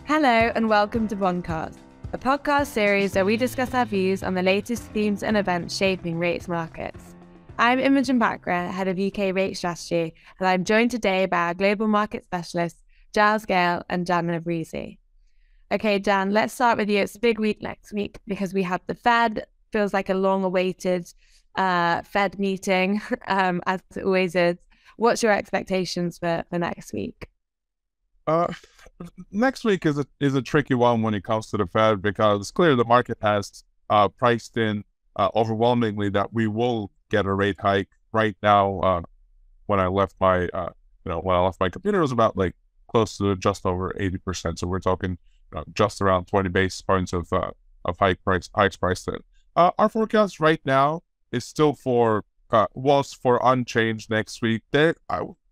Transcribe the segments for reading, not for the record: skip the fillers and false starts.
Hello and welcome to Bondcast, a podcast series where we discuss our views on the latest themes and events shaping rates markets. I'm Imogen Bachra, Head of UK Rate Strategy, and I'm joined today by our global market specialists, Giles Gale and Jan Nevruzi. Okay, Jan, let's start with you. It's a big week next week because we have the Fed. Feels like a long-awaited Fed meeting, as it always is. What's your expectations for next week? Next week is a tricky one when it comes to the Fed, because it's clear the market has priced in overwhelmingly that we will get a rate hike. Right now, when I left my computer, it was about like close to just over 80%. So we're talking just around 20 basis points of hikes priced in. Our forecast right now is still was for unchanged next week.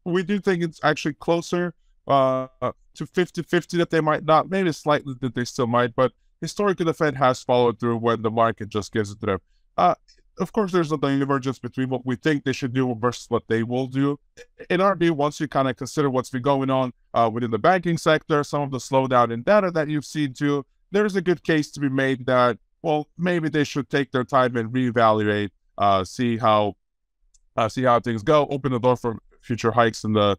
We do think it's actually closer to 50-50 that they might not, maybe slightly that they still might, but historically the Fed has followed through when the market just gives it to them. Of course, there's a divergence between what we think they should do versus what they will do. In our view, once you kind of consider what's been going on within the banking sector, some of the slowdown in data that you've seen too, there's a good case to be made that, well, maybe they should take their time and reevaluate, see how things go, open the door for future hikes in the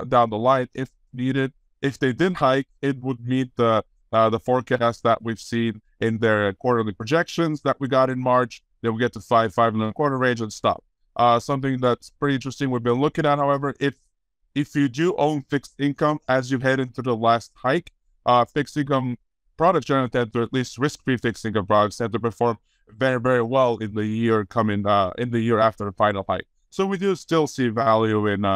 down the line if needed. If they didn't hike, it would meet the forecast that we've seen in their quarterly projections that we got in March. They will get to 5.25 range and stop. Something that's pretty interesting we've been looking at, however, if you do own fixed income as you head into the last hike, fixed income products generally tend to, at least risk-free fixed income products, tend to perform very, very well in the year after the final hike. So we do still see value in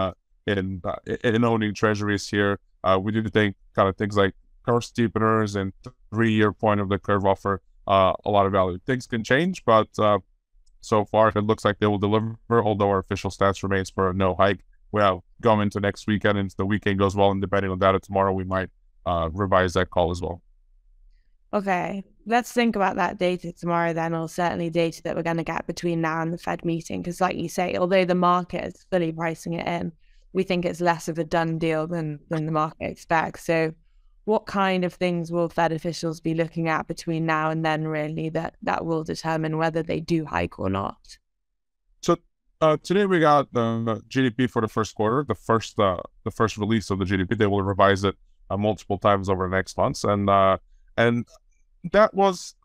owning treasuries here. We do think kind of things like curve steepeners and 3-year point of the curve offer a lot of value. Things can change, but so far it looks like they will deliver, although our official stance remains for a no hike. Well, going into next weekend, and if the weekend goes well, and depending on data tomorrow, we might revise that call as well. Okay, let's think about that data tomorrow then, or certainly data that we're going to get between now and the Fed meeting, because like you say, although the market is fully pricing it in, we think it's less of a done deal than the market expects. So what kind of things will Fed officials be looking at between now and then, really, that will determine whether they do hike or not? So today we got the GDP for the first quarter, the first release of the GDP. They will revise it multiple times over the next months, and that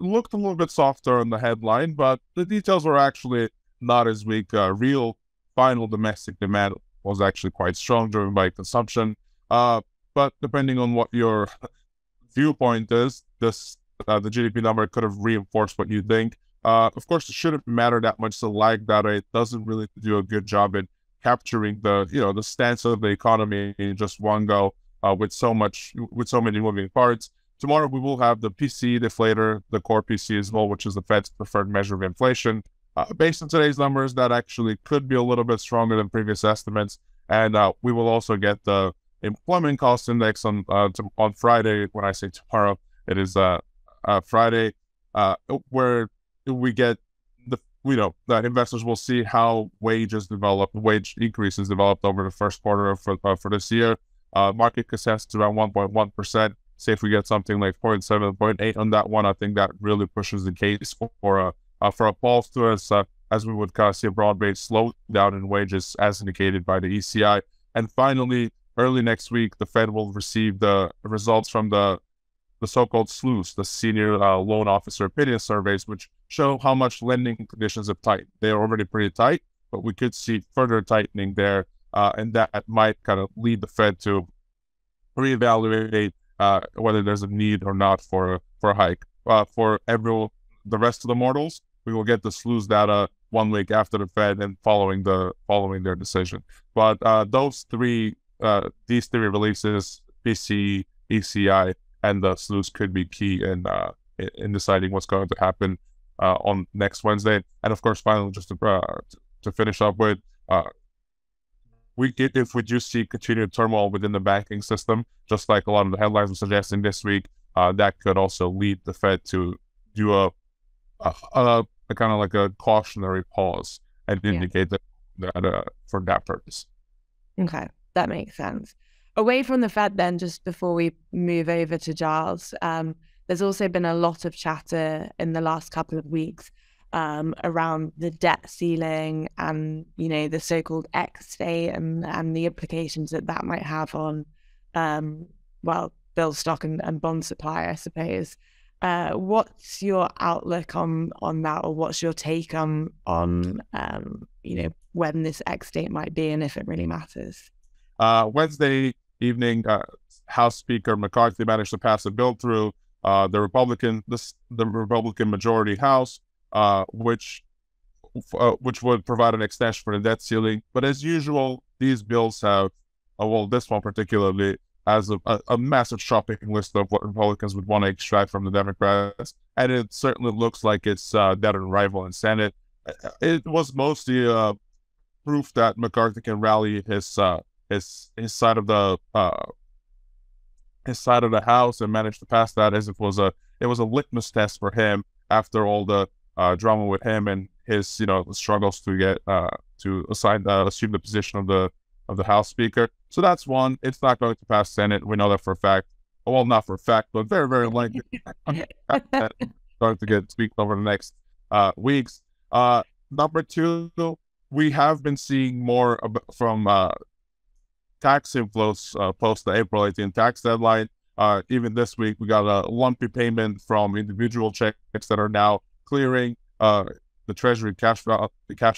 looked a little bit softer on the headline, but the details were actually not as weak. Real final domestic demand was actually quite strong, driven by consumption. But depending on what your viewpoint is, the GDP number could have reinforced what you think. Of course, it shouldn't matter that much. The lag data, it doesn't really do a good job in capturing the stance of the economy in just one go, with so many moving parts. Tomorrow we will have the PCE deflator, the core PCE as well, which is the Fed's preferred measure of inflation. Based on today's numbers, that actually could be a little bit stronger than previous estimates. And we will also get the employment cost index on Friday. When I say tomorrow, it is Friday, where we get that investors will see how wage increases developed over the first quarter for this year. Market consensus around 1.1%. Say if we get something like 0.7, 0.8 on that one, I think that really pushes the case for a pulse to us, as we would kind of see a broad-based slowdown in wages as indicated by the ECI. And finally, early next week, the Fed will receive the results from the so-called SLOOS, the Senior Loan Officer Opinion Surveys, which show how much lending conditions have tightened. They are already pretty tight, but we could see further tightening there, and that might kind of lead the Fed to reevaluate whether there's a need or not for a hike. For the rest of the mortals, we will get the SLOOS data 1 week after the Fed and following their decision. But these three releases, PCE, ECI, and the SLOOS, could be key in deciding what's going to happen on next Wednesday. And of course, finally, just to finish up with, if we do see continued turmoil within the banking system, just like a lot of the headlines were suggesting this week, that could also lead the Fed to do a kind of like a cautionary pause and indicate that for that purpose. Okay, that makes sense. Away from the Fed then, just before we move over to Giles, there's also been a lot of chatter in the last couple of weeks around the debt ceiling and, the so-called X state and the implications that might have on, bill stock and bond supply, I suppose. What's your outlook on that, or what's your take on when this X date might be and if it really matters? Wednesday evening, House Speaker McCarthy managed to pass a bill through the Republican majority House, which would provide an extension for the debt ceiling. But as usual, these bills have, this one particularly, as a massive shopping list of what Republicans would want to extract from the Democrats, and it certainly looks like it's dead on arrival in Senate. It was mostly proof that McCarthy can rally his side of the House and manage to pass that, as it was a litmus test for him after all the drama with him and his struggles to get to assume the position of the House Speaker. So that's one. It's not going to pass Senate. We know that for a fact. Well, not for a fact, but very, very likely going to get tweaked over the next weeks. Number two, we have been seeing more from tax inflows post the April 18th tax deadline. Even this week, we got a lumpy payment from individual checks that are now clearing. The Treasury cash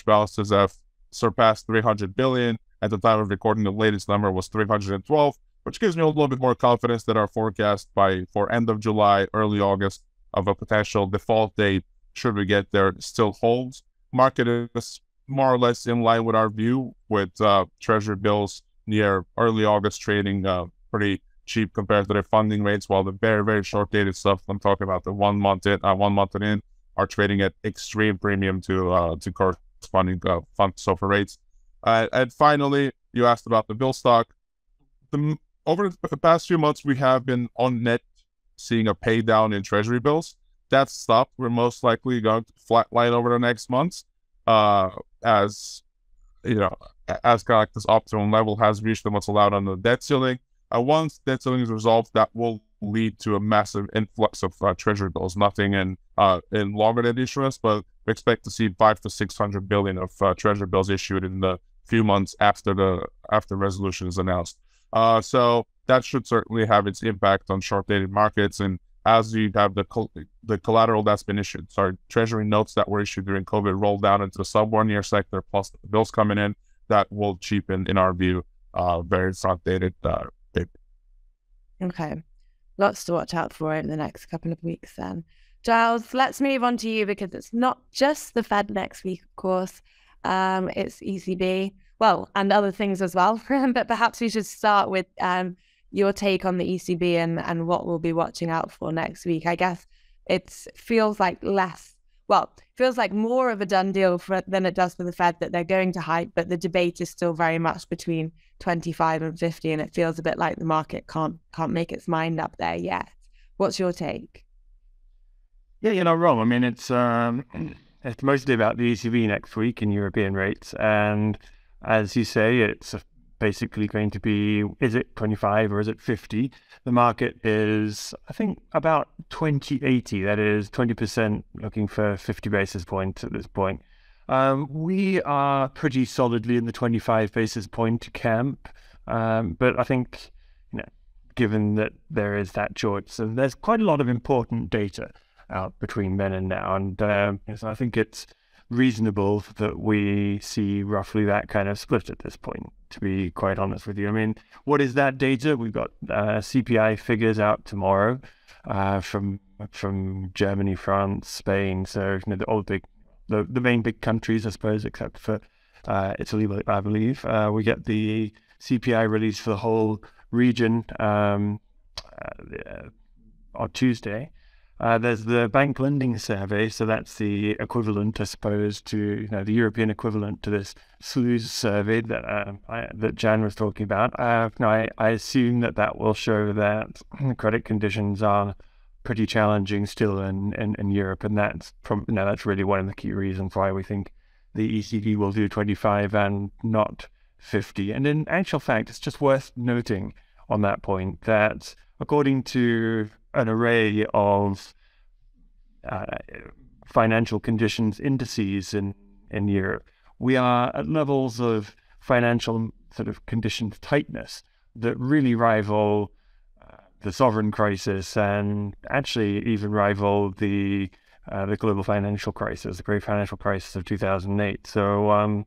balances have surpassed 300 billion. At the time of recording, the latest number was 312, which gives me a little bit more confidence that our forecast for end of July, early August of a potential default date, should we get there, still holds. Market is more or less in line with our view, with Treasury bills near early August trading pretty cheap compared to their funding rates, while the very, very short-dated stuff, I'm talking about the 1 month in, are trading at extreme premium to corresponding fund SOFR rates. And finally, you asked about the bill stock. Over the past few months, we have been on net seeing a pay down in Treasury bills. That's stopped. We're most likely going to flatline over the next months, as kind of like this optimum level has reached and what's allowed on the debt ceiling. Once debt ceiling is resolved, that will lead to a massive influx of Treasury bills. Nothing in longer debt issuance, but we expect to see 500 to 600 billion of Treasury bills issued in the few months after resolution is announced. So that should certainly have its impact on short-dated markets. And as you have the collateral that's been issued, Treasury notes that were issued during COVID rolled down into the sub-1-year sector, plus the bills coming in, that will cheapen, in our view, very front-dated paper. Okay. Lots to watch out for in the next couple of weeks then. Giles, let's move on to you, because it's not just the Fed next week, of course. It's ECB, and other things as well. But perhaps we should start with your take on the ECB and what we'll be watching out for next week. I guess it feels like more of a done deal than it does for the Fed, that they're going to hike, but the debate is still very much between 25 and 50, and it feels a bit like the market can't make its mind up there yet. What's your take? Yeah, you're not wrong. I mean, it's mostly about the ECB next week in European rates, and as you say, it's basically going to be, is it 25 or is it 50? The market is, I think, about 2080. That is 20% looking for 50 basis points at this point. We are pretty solidly in the 25 basis point camp, but I think, given that there is that choice, and there's quite a lot of important data out between then and now, and so I think it's reasonable that we see roughly that kind of split at this point, to be quite honest with you. I mean, what is that data? We've got CPI figures out tomorrow from Germany, France, Spain, so the main big countries, I suppose, except for Italy, I believe. We get the CPI release for the whole region on Tuesday. There's the bank lending survey, so that's the equivalent, I suppose, to the European equivalent to this SLUS survey that Jan was talking about. I assume that will show that credit conditions are pretty challenging still in Europe, and that's really one of the key reasons why we think the ECB will do 25 and not 50. And in actual fact, it's just worth noting on that point, that according to an array of financial conditions indices in Europe, we are at levels of financial sort of conditions tightness that really rival the sovereign crisis, and actually even rival the global financial crisis, the great financial crisis of 2008. So,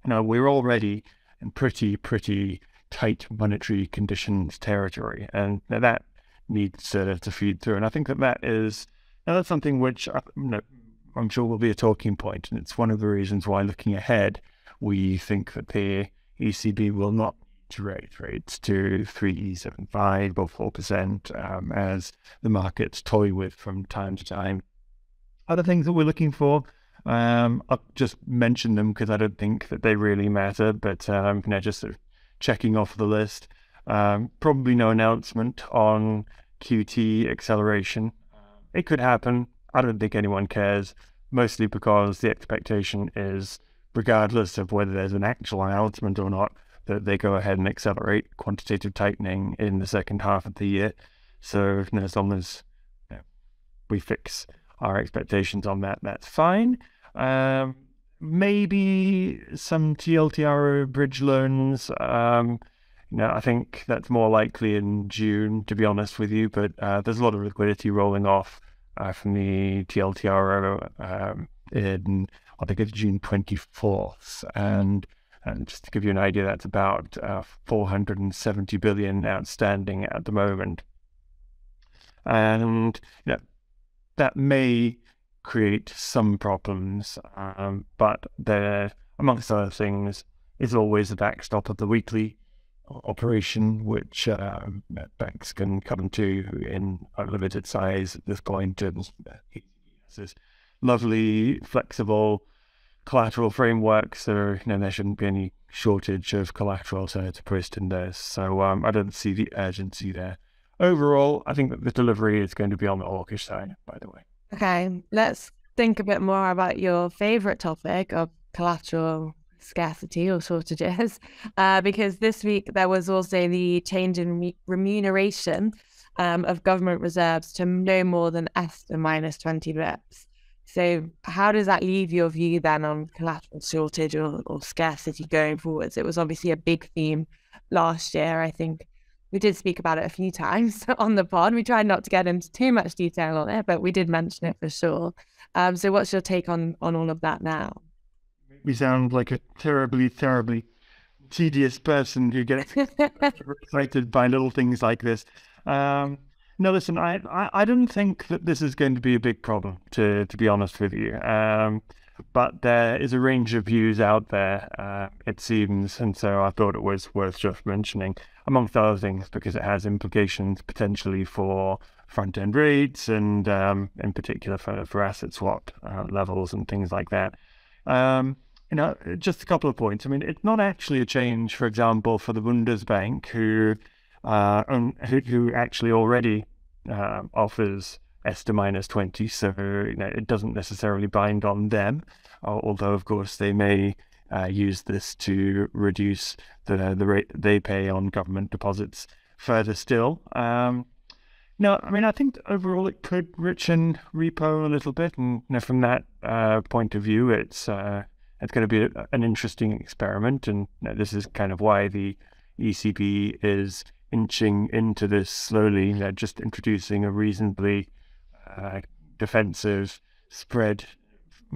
we're already in pretty tight monetary conditions territory, and that needs to feed through. And I think that's something which I'm sure will be a talking point, and it's one of the reasons why, looking ahead, we think that the ECB will not to raise rates to 3.75 or 4%, as the markets toy with from time to time. Other things that we're looking for, I'll just mention them because I don't think that they really matter, but just sort of checking off the list. Probably no announcement on QT acceleration. It could happen. I don't think anyone cares, mostly because the expectation is, regardless of whether there's an actual announcement or not, that they go ahead and accelerate quantitative tightening in the second half of the year. So as long as we fix our expectations on that, that's fine. Maybe some TLTRO bridge loans. I think that's more likely in June, to be honest with you, but there's a lot of liquidity rolling off from the TLTRO in, I think it's June 24th. And just to give you an idea, that's about 470 billion outstanding at the moment. And that may create some problems, but there, amongst other things, is always the backstop of the weekly operation, which banks can come to in unlimited size at this point. And this lovely, flexible collateral framework, so there shouldn't be any shortage of collateral to post in this. So I don't see the urgency there. Overall, I think that the delivery is going to be on the hawkish side, by the way. Okay, let's think a bit more about your favorite topic of collateral scarcity or shortages, because this week there was also the change in remuneration of government reserves to no more than ESTA minus 20 bips. So how does that leave your view then on collateral shortage or scarcity going forwards? It was obviously a big theme last year. I think we did speak about it a few times on the pod. We tried not to get into too much detail on it, but we did mention it for sure. So what's your take on all of that now? We sound like a terribly tedious person who gets excited by little things like this. No, listen, I don't think that this is going to be a big problem, to be honest with you. But there is a range of views out there, it seems, and so I thought it was worth just mentioning, amongst other things, because it has implications potentially for front-end rates and in particular for asset swap levels and things like that. Just a couple of points. I mean, it's not actually a change, for example, for the Bundesbank, who actually already offers ESTA minus 20, so it doesn't necessarily bind on them, although of course they may use this to reduce the rate they pay on government deposits further still. No, I mean, I think overall it could richen repo a little bit, and from that point of view, it's going to be an interesting experiment, and this is kind of why the ECB is inching into this slowly, just introducing a reasonably defensive spread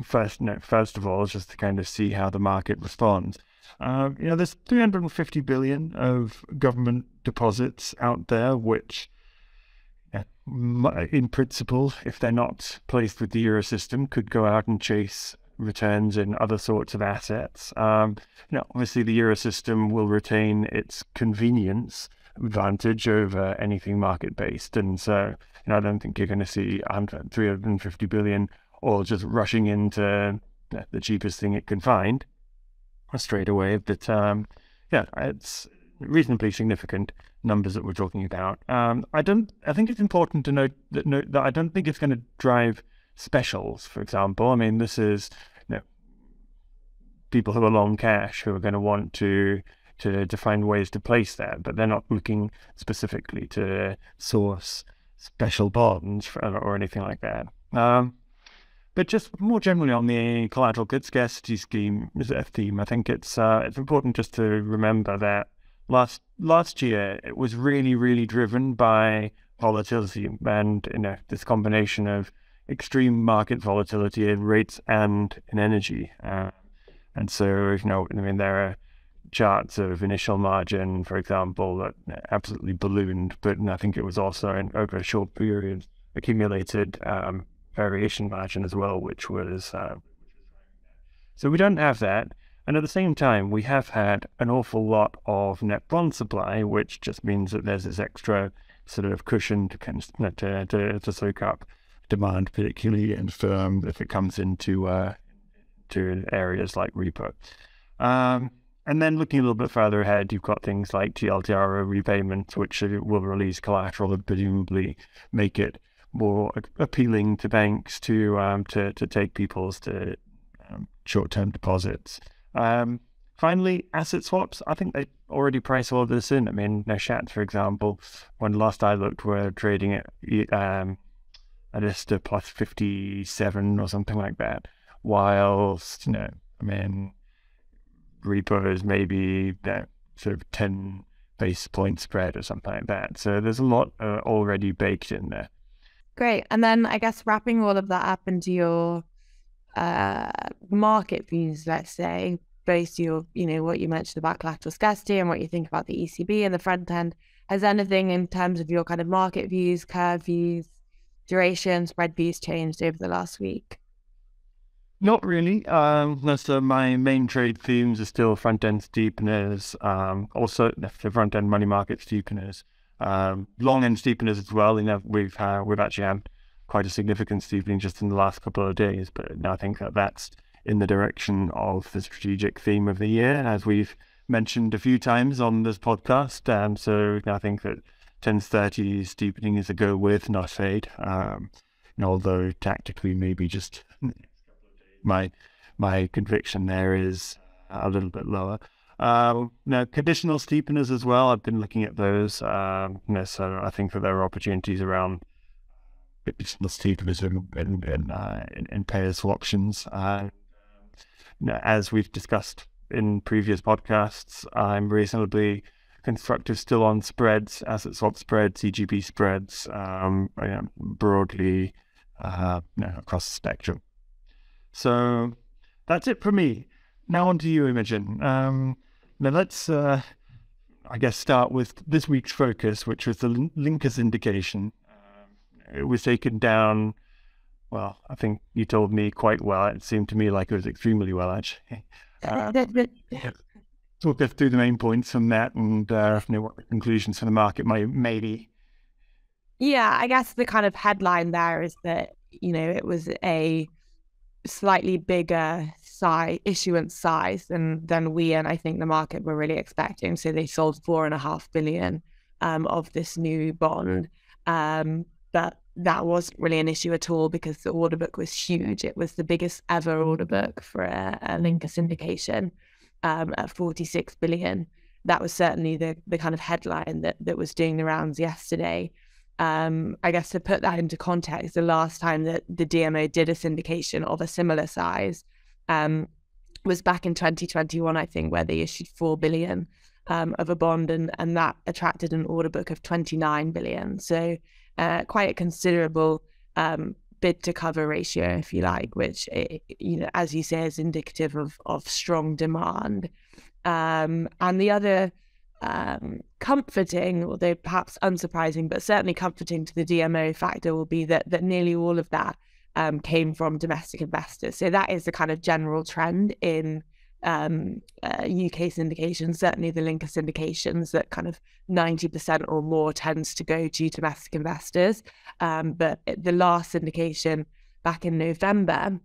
first of all, just to kind of see how the market responds. There's 350 billion of government deposits out there, which in principle, if they're not placed with the euro system, could go out and chase returns in other sorts of assets. Obviously the euro system will retain its convenience advantage over anything market-based, and so I don't think you're going to see 350 billion all just rushing into the cheapest thing it can find straight away. But it's reasonably significant numbers that we're talking about. I think it's important to note that I don't think it's going to drive specials, for example. I mean, this is people who are long cash who are going to want to to find ways to place that, but they're not looking specifically to source special bonds or anything like that. But just more generally on the collateral good scarcity theme, I think it's important just to remember that last year it was really driven by volatility, and this combination of extreme market volatility in rates and in energy. And so there are charts of initial margin, for example, that absolutely ballooned, but I think it was also over a short period accumulated variation margin as well, which was so we don't have that. And at the same time, we have had an awful lot of net bond supply, which just means that there's this extra sort of cushion to soak up demand, particularly if it comes into to areas like repo. And then looking a little bit further ahead, you've got things like TLTRO repayments, which will release collateral and presumably make it more appealing to banks to take people's short-term deposits. Finally, asset swaps. I think they already price all of this in. I mean, Nashat, for example, when last I looked, were trading at a plus 57 or something like that. Whilst, repo is maybe that sort of 10 basis point spread or something like that. So there's a lot already baked in there. Great. And then I guess wrapping all of that up into your market views, let's say, based your, what you mentioned about collateral scarcity and what you think about the ECB and the front end, has anything in terms of your kind of market views, curve views, duration, spread views changed over the last week? Not really. So my main trade themes are still front-end steepeners, also the front-end money market steepeners, long-end steepeners as well. We've actually had quite a significant steepening just in the last couple of days, but I think that's in the direction of the strategic theme of the year, as we've mentioned a few times on this podcast. So I think that 1030 steepening is a go with, not fade. Although tactically maybe just my conviction there is a little bit lower. Conditional steepeners as well. I've been looking at those. So I think that there are opportunities around conditional steepeners in pairs swaptions. As we've discussed in previous podcasts, I'm reasonably constructive still on spreads, asset swap spreads, CGB spreads, broadly across the spectrum. So that's it for me. Now on to you, Imogen. Now let's, I guess, start with this week's focus, which was the linker syndication. It was taken down, well, I think you told me quite well. It seemed to me like it was extremely well, actually. Talk us through the main points from that and what the conclusions for the market may be. Yeah, I guess the kind of headline there is that, it was a slightly bigger issuance size than we and I think the market were really expecting. So they sold 4.5 billion of this new bond. But that wasn't really an issue at all because the order book was huge. It was the biggest ever order book for a linker syndication at 46 billion. That was certainly the kind of headline that was doing the rounds yesterday. I guess to put that into context, the last time that the DMO did a syndication of a similar size was back in 2021, I think, where they issued 4 billion of a bond and that attracted an order book of 29 billion. So quite a considerable bid to cover ratio, if you like, which, as you say, is indicative of strong demand. And the other comforting, although perhaps unsurprising, but certainly comforting to the DMO factor will be that nearly all of that came from domestic investors. So that is the kind of general trend in UK syndications, certainly the linker syndications, that kind of 90% or more tends to go to domestic investors. But the last syndication back in November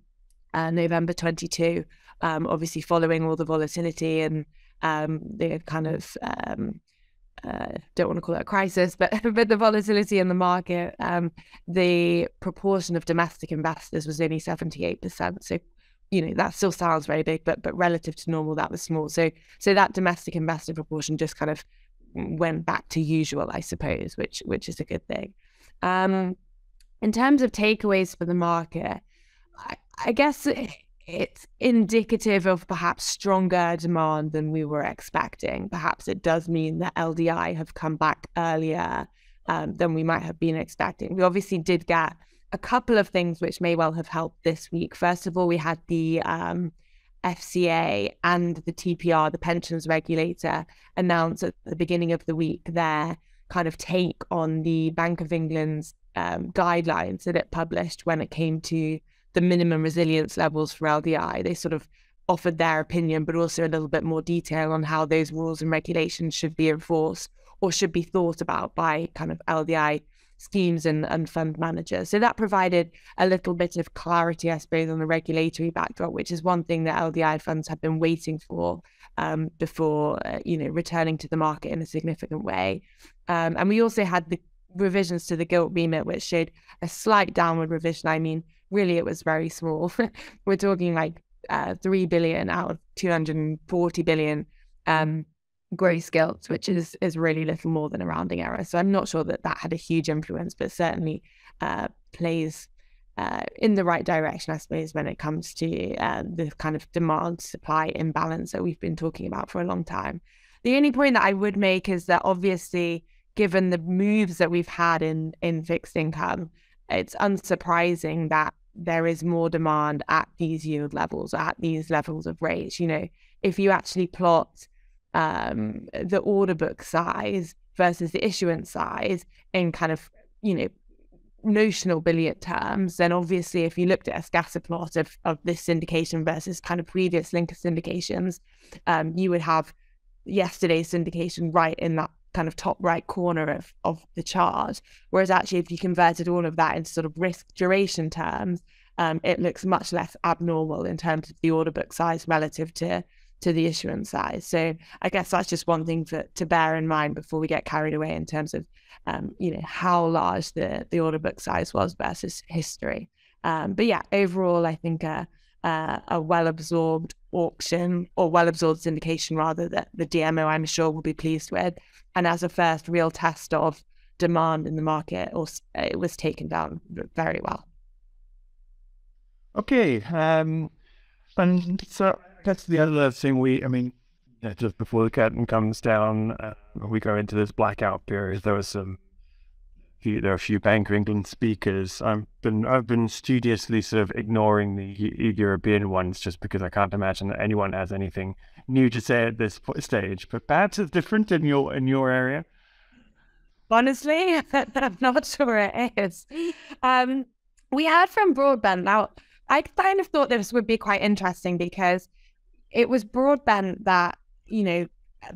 22, obviously following all the volatility and the kind of don't want to call it a crisis, but the volatility in the market, the proportion of domestic investors was only 78%, so that still sounds very big, but relative to normal, that was small. So that domestic investor proportion just kind of went back to usual, I suppose, which is a good thing. In terms of takeaways for the market, I guess it's indicative of perhaps stronger demand than we were expecting. Perhaps it does mean that LDI have come back earlier than we might have been expecting. We obviously did get a couple of things which may well have helped this week. First of all, we had the FCA and the TPR, the pensions regulator, announce at the beginning of the week their kind of take on the Bank of England's guidelines that it published when it came to the minimum resilience levels for LDI. They sort of offered their opinion, but also a little bit more detail on how those rules and regulations should be enforced or should be thought about by kind of LDI schemes and fund managers. So that provided a little bit of clarity, I suppose, on the regulatory backdrop, which is one thing that LDI funds have been waiting for before, returning to the market in a significant way. And we also had the revisions to the gilt remit, which showed a slight downward revision. I mean, really, it was very small. We're talking like 3 billion out of 240 billion gross gilts, which is really little more than a rounding error. So I'm not sure that had a huge influence, but certainly plays in the right direction, I suppose, when it comes to the kind of demand-supply imbalance that we've been talking about for a long time. The only point that I would make is that obviously, given the moves that we've had in fixed income, it's unsurprising that there is more demand at these yield levels, at these levels of rates. If you actually plot the order book size versus the issuance size in kind of, notional billion terms, then obviously if you looked at a scatter plot of this syndication versus kind of previous linker syndications, you would have yesterday's syndication right in that kind of top right corner of the chart. Whereas actually, if you converted all of that into sort of risk duration terms, it looks much less abnormal in terms of the order book size relative to the issuance size. So I guess that's just one thing to bear in mind before we get carried away in terms of, how large the order book size was versus history. But yeah, overall, I think a well-absorbed auction, or well-absorbed syndication rather, that the DMO, I'm sure, will be pleased with. And as a first real test of demand in the market, it was taken down very well. Okay. And so that's the other thing just before the curtain comes down, we go into this blackout period. There are a few Bank of England speakers. I've been studiously sort of ignoring the European ones just because I can't imagine that anyone has anything new to say at this stage. But perhaps it's different in your area. Honestly, I'm not sure it is. We heard from Broadbent. Now, I kind of thought this would be quite interesting because it was Broadbent that,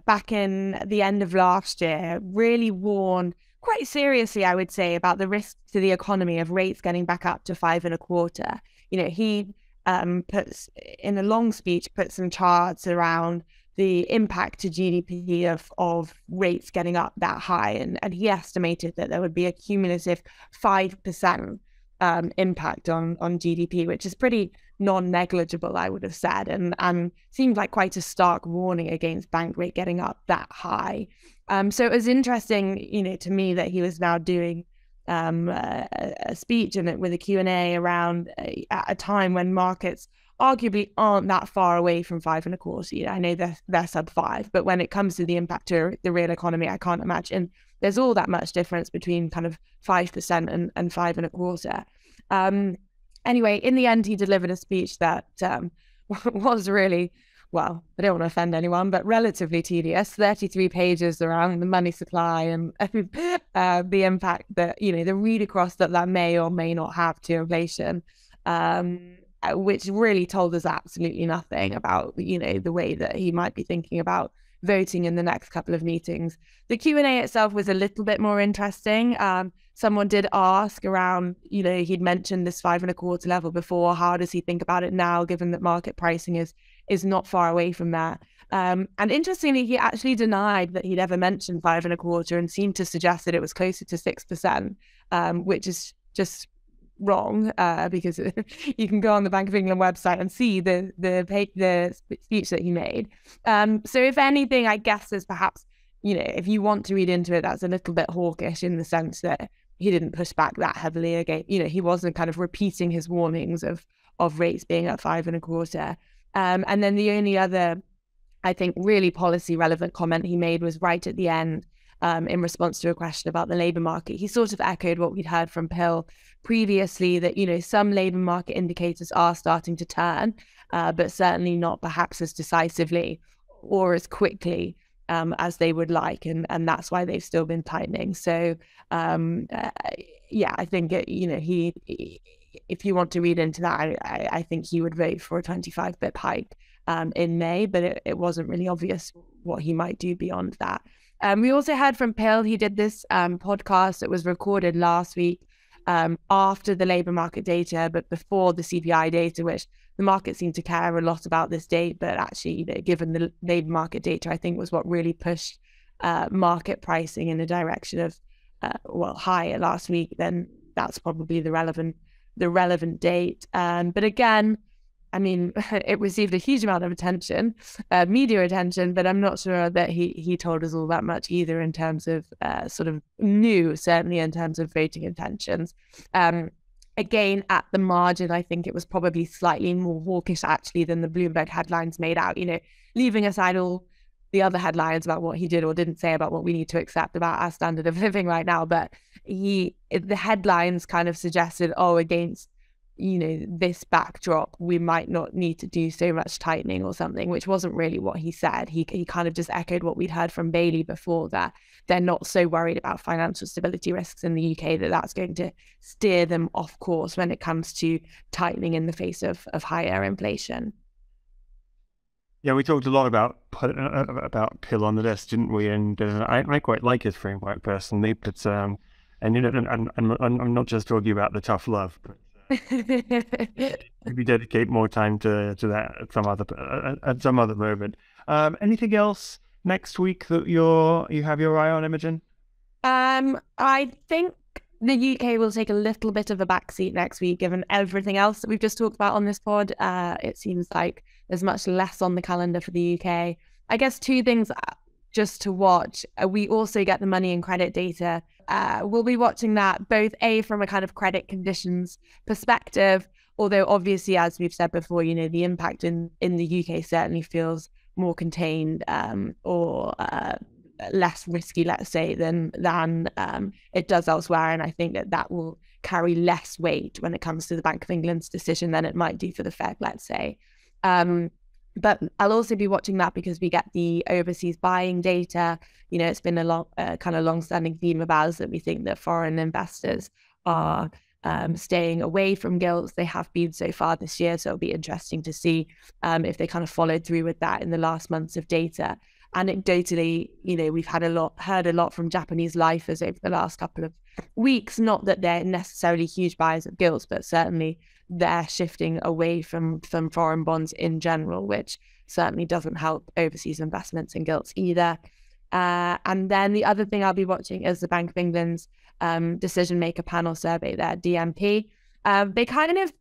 back in the end of last year, really warned quite seriously, I would say, about the risk to the economy of rates getting back up to 5.25. He puts in a long speech, put some charts around the impact to GDP of rates getting up that high. And he estimated that there would be a cumulative 5% impact on GDP, which is pretty non-negligible, I would have said, and seemed like quite a stark warning against bank rate getting up that high. So it was interesting, to me, that he was now doing a speech with a Q&A around at a time when markets arguably aren't that far away from 5.25. I know they're sub 5, but when it comes to the impact to the real economy, I can't imagine there's all that much difference between kind of 5% and 5.25. Anyway, in the end, he delivered a speech that was really, well, I don't want to offend anyone, but relatively tedious. 33 pages around the money supply and the impact that, the read across that may or may not have to inflation, which really told us absolutely nothing about, the way that he might be thinking about voting in the next couple of meetings. The Q&A itself was a little bit more interesting. Someone did ask around, he'd mentioned this 5.25 level before. How does he think about it now, given that market pricing is not far away from that? And interestingly, he actually denied that he'd ever mentioned 5.25 and seemed to suggest that it was closer to 6%, which is just wrong, because you can go on the Bank of England website and see the speech that he made. So if anything, I guess there's perhaps, if you want to read into it, that's a little bit hawkish in the sense that he didn't push back that heavily again. He wasn't kind of repeating his warnings of rates being at 5.25. And then the only other, I think, really policy relevant comment he made was right at the end, in response to a question about the labour market. He sort of echoed what we'd heard from Pill previously, that, some labour market indicators are starting to turn, but certainly not perhaps as decisively or as quickly as they would like. And that's why they've still been tightening. So, I think, if you want to read into that, I think he would vote for a 25 bip hike in May, but it wasn't really obvious what he might do beyond that. We also heard from Pill. He did this podcast that was recorded last week after the labour market data, but before the CPI data, which the market seemed to care a lot about this date. But actually, given the labour market data, I think was what really pushed market pricing in the direction of, higher last week, then that's probably the relevant date. But again, I mean, it received a huge amount of attention, media attention, but I'm not sure that he told us all that much either in terms of sort of new, certainly in terms of voting intentions. Again, at the margin, I think it was probably slightly more hawkish actually than the Bloomberg headlines made out, leaving aside all the other headlines about what he did or didn't say about what we need to accept about our standard of living right now. But the headlines kind of suggested, against this backdrop, we might not need to do so much tightening or something, which wasn't really what he said. He kind of just echoed what we'd heard from Bailey before, that they're not so worried about financial stability risks in the UK that's going to steer them off course when it comes to tightening in the face of higher inflation. Yeah, we talked a lot about Pill on the desk, didn't we? And I quite like his framework personally, but and I'm not just talking about the tough love, but maybe dedicate more time to that at some other moment. Anything else next week that you have your eye on, Imogen? I think the UK will take a little bit of a backseat next week, given everything else that we've just talked about on this pod. It seems like there's much less on the calendar for the UK. I guess two things just to watch. We also get the money and credit data. We'll be watching that both from a kind of credit conditions perspective, although obviously, as we've said before, the impact in the UK certainly feels more contained or less risky, let's say, than it does elsewhere. And I think that will carry less weight when it comes to the Bank of England's decision than it might do for the Fed, let's say. But I'll also be watching that because we get the overseas buying data. It's been a long-standing theme of ours that we think that foreign investors are staying away from gilts. They have been so far this year, so it'll be interesting to see if they kind of followed through with that in the last months of data. Anecdotally, we've heard a lot from Japanese lifers over the last couple of weeks. Not that they're necessarily huge buyers of gilts, but certainly they're shifting away from foreign bonds in general, which certainly doesn't help overseas investments in gilts either. And then the other thing I'll be watching is the Bank of England's decision maker panel survey, their DMP. They kind of,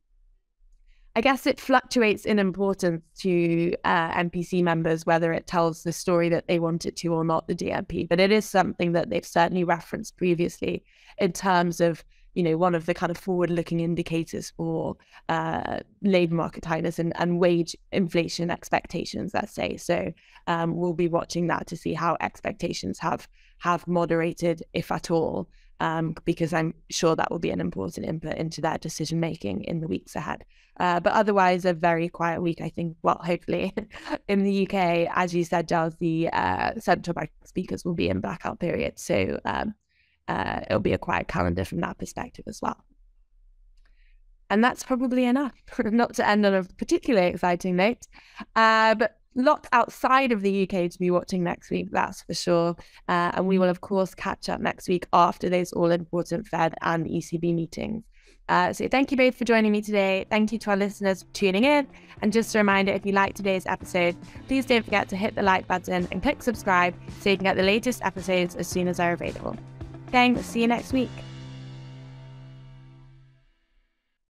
I guess it fluctuates in importance to MPC members, whether it tells the story that they want it to or not, the DMP. But it is something that they've certainly referenced previously in terms of, one of the kind of forward-looking indicators for labour market tightness and wage inflation expectations, let's say. So we'll be watching that to see how expectations have moderated, if at all, because I'm sure that will be an important input into their decision-making in the weeks ahead. But otherwise, a very quiet week, I think. Well, hopefully, in the UK, as you said, Giles, the central bank speakers will be in blackout period. So it'll be a quiet calendar from that perspective as well. And that's probably enough, not to end on a particularly exciting note. But lots outside of the UK to be watching next week, that's for sure. And we will, of course, catch up next week after those all-important Fed and ECB meetings. So thank you both for joining me today. Thank you to our listeners for tuning in. And just a reminder, if you liked today's episode, please don't forget to hit the like button and click subscribe so you can get the latest episodes as soon as they're available. Thanks. See you next week.